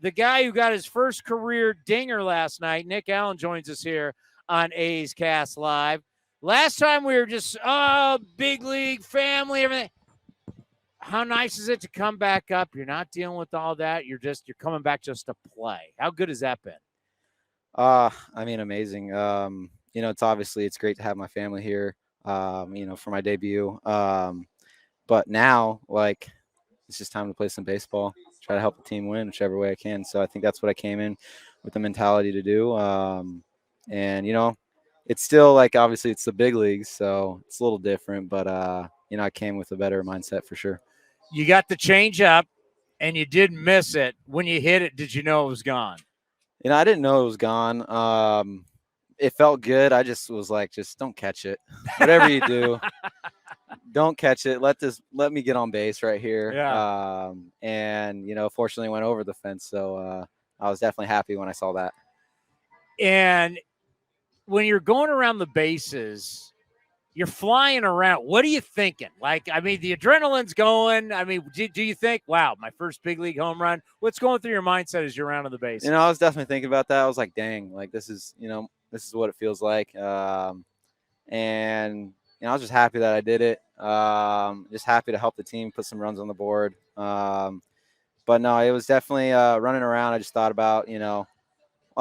the guy who got his first career dinger last night. Nick Allen joins us here on A's Cast Live. Last time we were just, big league, family, everything. How nice is it to come back up? You're not dealing with all that. You're coming back just to play. How good has that been? I mean, amazing. It's great to have my family here, for my debut. But now, like, it's just time to play some baseball, try to help the team win whichever way I can. So I think that's what I came in with the mentality to do. It's still like, obviously it's the big leagues, so it's a little different, but I came with a better mindset for sure. You got the change up and you didn't miss it. When you hit it, did you know it was gone? I didn't know it was gone. It felt good. I just was like, just don't catch it. Whatever you do, don't catch it. Let me get on base right here. Yeah. Fortunately went over the fence. So I was definitely happy when I saw that. And when you're going around the bases, you're flying around. What are you thinking? Like, I mean, the adrenaline's going. I mean, do you think, wow, my first big league home run? What's going through your mindset as you're around on the bases? I was definitely thinking about that. I was like, dang, like this is what it feels like. I was just happy that I did it. Just happy to help the team put some runs on the board. But no, it was definitely running around. I just thought about, a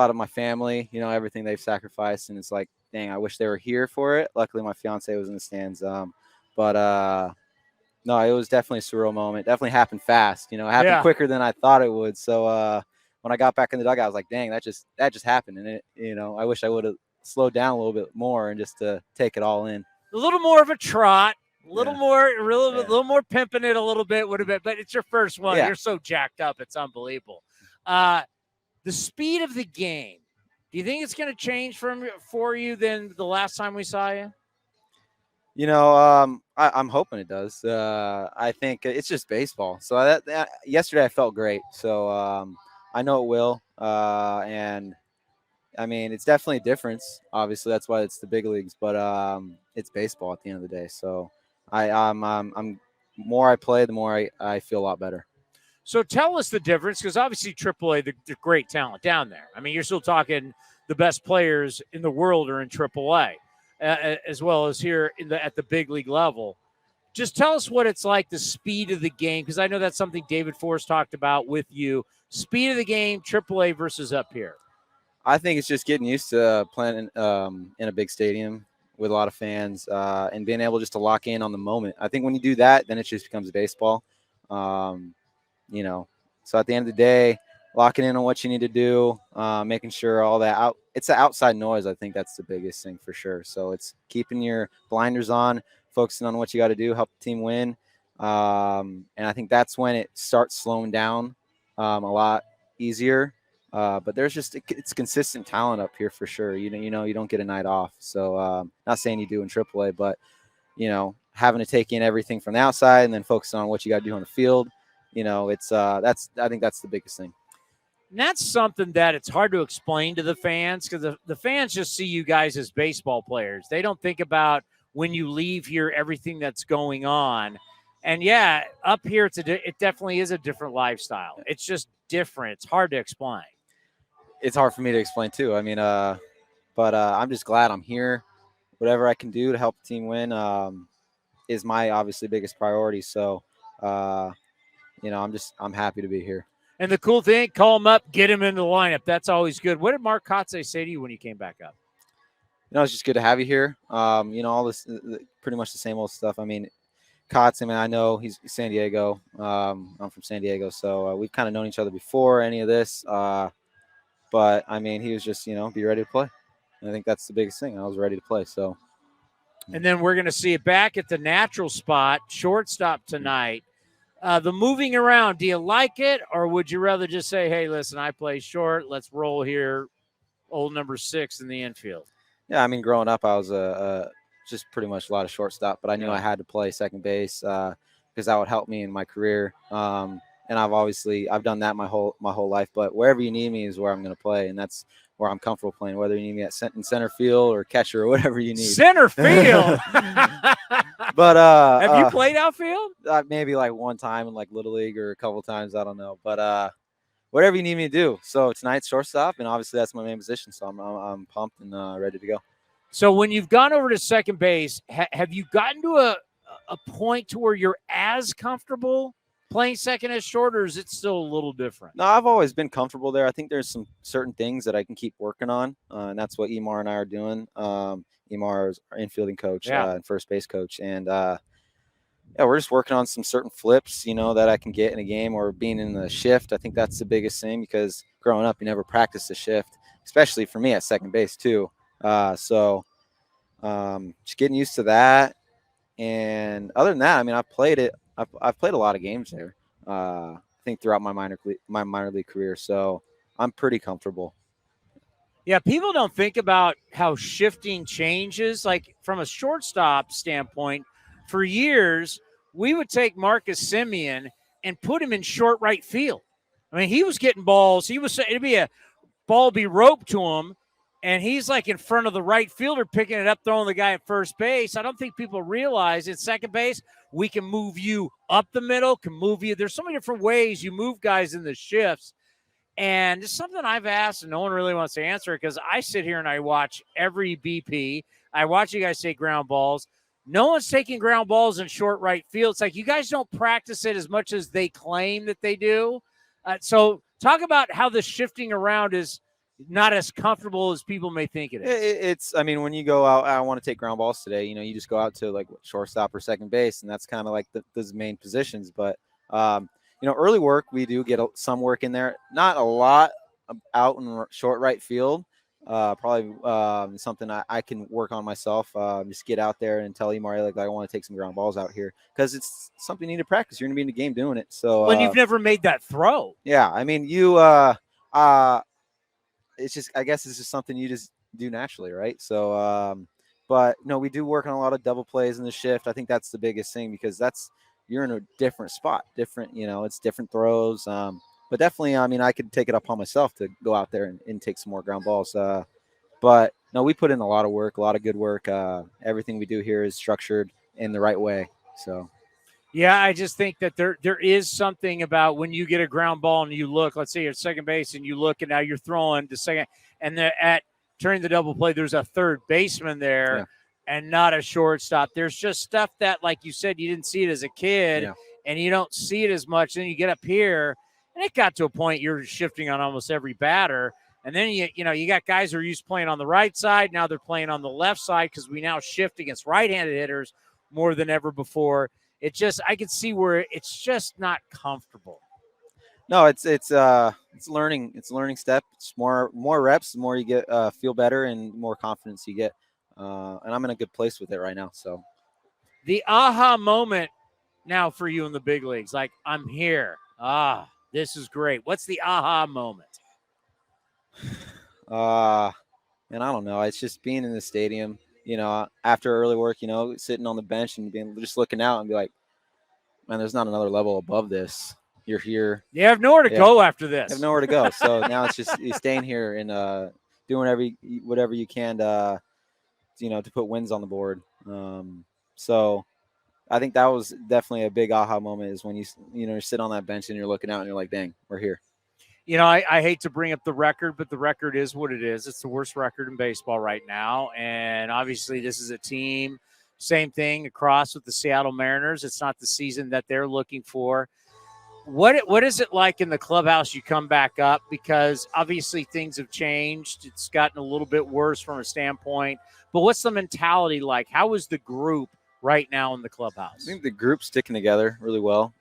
lot of my family, everything they've sacrificed. And it's like, dang, I wish they were here for it. Luckily, my fiance was in the stands. No, it was definitely a surreal moment. Definitely happened fast. It happened quicker than I thought it would. So when I got back in the dugout, I was like, dang, that just happened. And it, I wish I would have slowed down a little bit more and just to take it all in. A little more of a trot, a little more pimping it a little bit would have been, but it's your first one. Yeah. You're so jacked up. It's unbelievable. The speed of the game, do you think it's going to change for you than the last time we saw you? I'm hoping it does. I think it's just baseball. So that yesterday I felt great. So I know it will. And I mean, it's definitely a difference. Obviously, that's why it's the big leagues. But it's baseball at the end of the day. So I'm more I play, the more I feel a lot better. So tell us the difference, because obviously AAA, the great talent down there. I mean, you're still talking the best players in the world are in AAA, as well as here at the big league level. Just tell us what it's like, the speed of the game, because I know that's something David Forrest talked about with you. Speed of the game, AAA versus up here. I think it's just getting used to playing in a big stadium with a lot of fans and being able just to lock in on the moment. I think when you do that, then it just becomes baseball. So at the end of the day, locking in on what you need to do, making sure all that it's the outside noise. I think that's the biggest thing for sure. So it's keeping your blinders on, focusing on what you got to do, help the team win. And I think that's when it starts slowing down a lot easier. But there's it's consistent talent up here for sure. You don't get a night off. So not saying you do in AAA, but having to take in everything from the outside and then focusing on what you got to do on the field. I think that's the biggest thing. And that's something that it's hard to explain to the fans, because the fans just see you guys as baseball players. They don't think about when you leave here, everything that's going on. And yeah, up here, it definitely is a different lifestyle. It's just different. It's hard to explain. It's hard for me to explain too. I mean, but I'm just glad I'm here. Whatever I can do to help the team win is my obviously biggest priority. So, I'm happy to be here. And the cool thing, call him up, get him in the lineup. That's always good. What did Mark Kotze say to you when you came back up? It's just good to have you here. All this pretty much the same old stuff. I mean, Kotze, I know he's San Diego. I'm from San Diego, so we've kind of known each other before any of this. But I mean, he was just, be ready to play. And I think that's the biggest thing. I was ready to play. So. And then we're going to see it back at the natural spot, shortstop tonight. The moving around, do you like it, or would you rather just say, hey, listen, I play short, let's roll here, old number 6 in the infield? Yeah, I mean, growing up, I was just pretty much a lot of shortstop, but I knew I had to play second base because that would help me in my career. And I've done that my whole life, but wherever you need me is where I'm going to play, and that's where I'm comfortable playing, whether you need me in center field or catcher or whatever you need. Center field. But have you played outfield? Maybe like one time in like Little League or a couple times, I don't know. But whatever you need me to do. So tonight's shortstop, and obviously that's my main position. So I'm pumped and ready to go. So when you've gone over to second base, have you gotten to a point to where you're as comfortable playing second as short, or is it still a little different? No, I've always been comfortable there. I think there's some certain things that I can keep working on, and that's what Emar and I are doing. Emar is our infielding coach and first base coach, and yeah, we're just working on some certain flips, that I can get in a game, or being in the shift. I think that's the biggest thing, because growing up, you never practiced the shift, especially for me at second base too. So just getting used to that. And other than that, I mean, I've played it. I've played a lot of games there. I think throughout my minor league career, so I'm pretty comfortable. Yeah, people don't think about how shifting changes. Like from a shortstop standpoint, for years we would take Marcus Semien and put him in short right field. I mean, he was getting balls. It'd be a ball be roped to him, and he's like in front of the right fielder picking it up, throwing the guy at first base. I don't think people realize at second base we can move you up the middle, can move you. There's so many different ways you move guys in the shifts. And it's something I've asked, and no one really wants to answer it, because I sit here and I watch every BP. I watch you guys take ground balls. No one's taking ground balls in short right field. It's like you guys don't practice it as much as they claim that they do. So talk about how the shifting around is not as comfortable as people may think it is. I mean, when you go out, I want to take ground balls today. You just go out to like shortstop or second base, and that's kind of like those main positions. But early work, we do get some work in there. Not a lot out in short right field. Probably something I can work on myself. Just get out there and tell Emari, like, I want to take some ground balls out here, because it's something you need to practice. You're going to be in the game doing it. So when you've never made that throw. Yeah, I mean, it's just, I guess it's just something you just do naturally, right? So, but no, we do work on a lot of double plays in the shift. I think that's the biggest thing, because you're in a different spot, it's different throws. But definitely, I mean, I could take it upon myself to go out there and take some more ground balls. But no, we put in a lot of work, a lot of good work. Everything we do here is structured in the right way. So. Yeah, I just think that there is something about when you get a ground ball and you look, let's say you're at second base and you look, and now you're throwing to second, and at turning the double play, there's a third baseman there and not a shortstop. There's just stuff that, like you said, you didn't see it as a kid, and you don't see it as much. Then you get up here, and it got to a point you're shifting on almost every batter. And then you got guys who are used to playing on the right side. Now they're playing on the left side, because we now shift against right-handed hitters more than ever before. I can see where it's just not comfortable. No, it's learning. It's a learning step. It's more reps, the more you get, feel better, and more confidence you get. And I'm in a good place with it right now. So, the aha moment now for you in the big leagues, like, I'm here. This is great. What's the aha moment? And I don't know. It's just being in the stadium. After early work, sitting on the bench and just looking out and be like, man, there's not another level above this. You're here. You have nowhere to go after this. You have nowhere to go. So now it's just staying here and doing whatever you can to put wins on the board. So I think that was definitely a big aha moment, is when you sit on that bench and you're looking out and you're like, dang, we're here. I hate to bring up the record, but the record is what it is. It's the worst record in baseball right now. And obviously this is a team, same thing across with the Seattle Mariners. It's not the season that they're looking for. What is it like in the clubhouse? You come back up, because obviously things have changed. It's gotten a little bit worse from a standpoint. But what's the mentality like? How is the group right now in the clubhouse? I think the group's sticking together really well.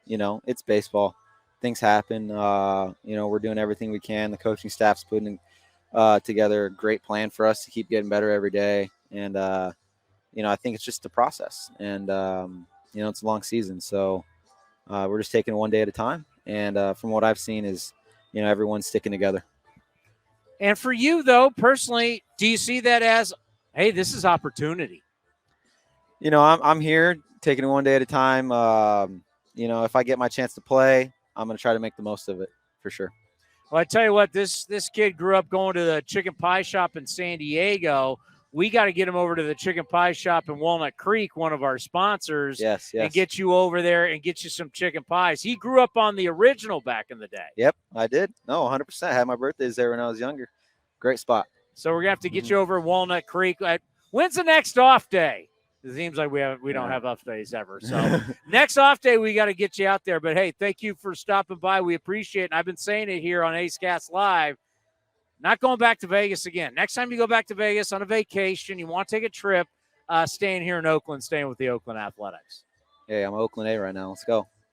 It's baseball. Things happen. We're doing everything we can. The coaching staff's putting together a great plan for us to keep getting better every day. And, I think it's just a process. And, it's a long season. So we're just taking it one day at a time. And from what I've seen is, everyone's sticking together. And for you, though, personally, do you see that as, hey, this is opportunity? I'm here taking it one day at a time. If I get my chance to play, I'm going to try to make the most of it for sure. Well, I tell you what, this kid grew up going to the chicken pie shop in San Diego, we got to get him over to the chicken pie shop in Walnut Creek, one of our sponsors, Yes. and get you over there and get you some chicken pies. He grew up on the original back in the day. Yep, I did. No, 100%. I had my birthdays there when I was younger. Great spot. So we're going to have to get you over in Walnut Creek. When's the next off day? It seems like we don't have off days ever. So next off day, we got to get you out there. But, hey, thank you for stopping by. We appreciate it. And I've been saying it here on Ace Cast Live. Not going back to Vegas again. Next time you go back to Vegas on a vacation, you want to take a trip, staying here in Oakland, staying with the Oakland Athletics. Yeah, I'm Oakland A right now. Let's go.